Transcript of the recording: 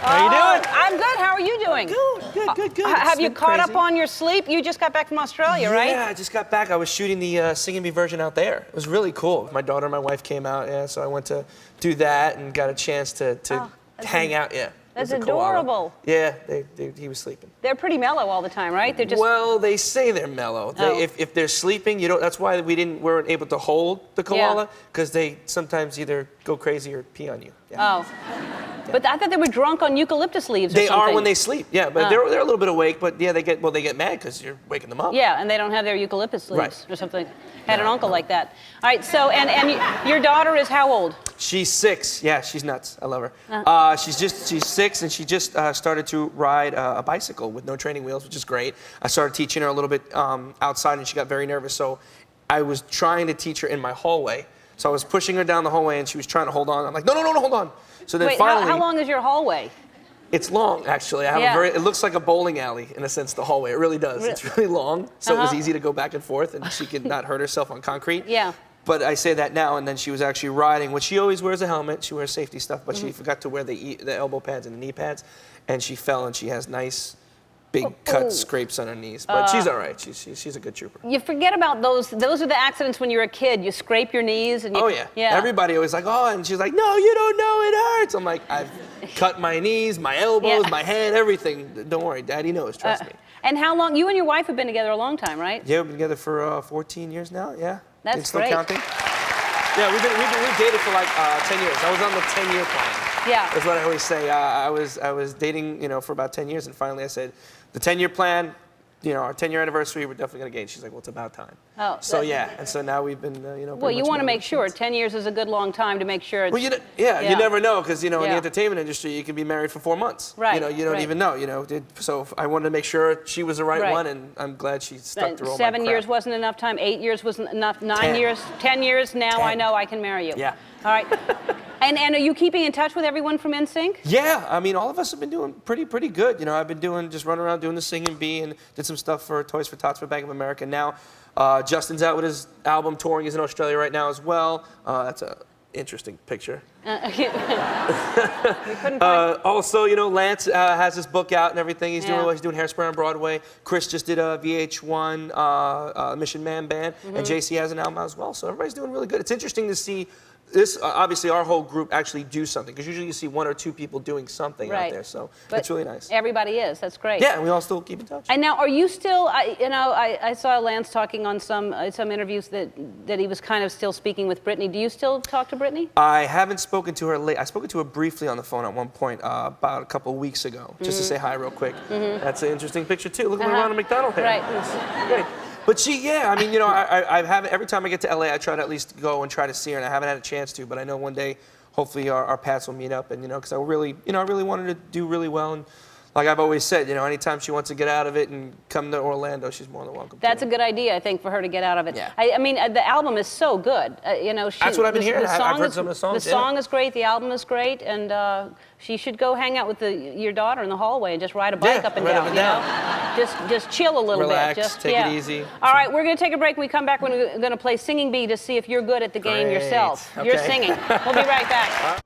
How you doing? I'm good. How are you doing? Good. Have you caught up on your sleep? You just got back from Australia, right? Yeah, I just got back. I was shooting the Singing Bee version out there. It was really cool. My daughter and my wife came out, yeah, so I went to do that and got a chance to hang out, yeah. That's adorable. Yeah, he was sleeping. They're pretty mellow all the time, right? They're just... Well, they say they're mellow. If they're sleeping, you don't. That's why we weren't able to hold the koala, because they sometimes either go crazy or pee on you. Yeah. Oh. Yeah. But I thought they were drunk on eucalyptus leaves or something. They are when they sleep, yeah. But they're a little bit awake, but yeah, they get mad because you're waking them up. Yeah, and they don't have their eucalyptus leaves or something. Had an uncle like that. All right, so, and your daughter is how old? She's 6. Yeah, she's nuts. I love her. She's 6, and she just started to ride a bicycle with no training wheels, which is great. I started teaching her a little bit outside, and she got very nervous. So I was trying to teach her in my hallway. So I was pushing her down the hallway, and she was trying to hold on. I'm like, no, hold on. So then finally... how long is your hallway? It's long, actually. It looks like a bowling alley, in a sense, the hallway. It really does. It's really long, so it was easy to go back and forth, and she could not hurt herself on concrete. Yeah. But I say that now, and then she was actually riding, which she always wears a helmet. She wears safety stuff, but she forgot to wear the elbow pads and the knee pads, and she fell, and she has nice... big cuts, scrapes on her knees, but she's all right. She's a good trooper. You forget about those. Those are the accidents when you're a kid. You scrape your knees and you, Everybody always like, oh, and she's like, no, you don't know, it hurts. I'm like, I've cut my knees, my elbows, my head, everything. Don't worry, Daddy knows. Trust me. And how long? You and your wife have been together a long time, right? Yeah, we've been together for 14 years now. Yeah. That's still great. Counting. Yeah, we've dated for like 10 years. I was on the 10-year plan. Yeah. That's what I always say. I was dating, for about 10 years, and finally I said, the 10-year plan, our 10-year anniversary, we're definitely going to engage. She's like, well, it's about time. Oh. So, yeah. And so now we've been, Well, you want to make sure. 10 years is a good long time to make sure. Well, you never know, because, in the entertainment industry, you can be married for 4 months. Right. You don't even know, So I wanted to make sure she was the right one, and I'm glad she stuck through all my crap. 7 years wasn't enough time. 8 years wasn't enough. 9 years. 10 years. Now 10. I know I can marry you. Yeah. All right. And are you keeping in touch with everyone from NSYNC? Yeah, I mean, all of us have been doing pretty good. I've been just running around doing the Singing Bee, and did some stuff for Toys for Tots for Bank of America. Now, Justin's out with his album touring. He's in Australia right now as well. That's an interesting picture. Also, Lance has his book out and everything. He's doing Hairspray on Broadway. Chris just did a VH1 Mission Man Band, and JC has an album out as well. So everybody's doing really good. It's interesting to see this, obviously, our whole group actually do something, because usually you see 1 or 2 people doing something out there, so it's really nice. Everybody is. That's great. Yeah, and we all still keep in touch. And now, are you still? I saw Lance talking on some interviews that he was kind of still speaking with Britney. Do you still talk to Britney? I haven't spoken to her late. I spoke to her briefly on the phone at one point about a couple of weeks ago, just to say hi real quick. That's an interesting picture too. Look at Ronald McDonald here. Right. Great. But I have every time I get to LA, I try to at least go and try to see her, and I haven't had a chance to. But I know one day, hopefully, our paths will meet up, and because I really wanted to do really well, and like I've always said, anytime she wants to get out of it and come to Orlando, she's more than welcome. That's a good idea, I think, for her to get out of it. Yeah. I mean, the album is so good. That's what I've been hearing. I've heard some of the songs. The song is great. The album is great, and she should go hang out with your daughter in the hallway and just ride a bike up and down. Just chill a little bit. Just take it easy. All right, we're going to take a break. When we come back, we're going to play Singing Bee to see if you're good at the game yourself. Okay. You're singing. We'll be right back.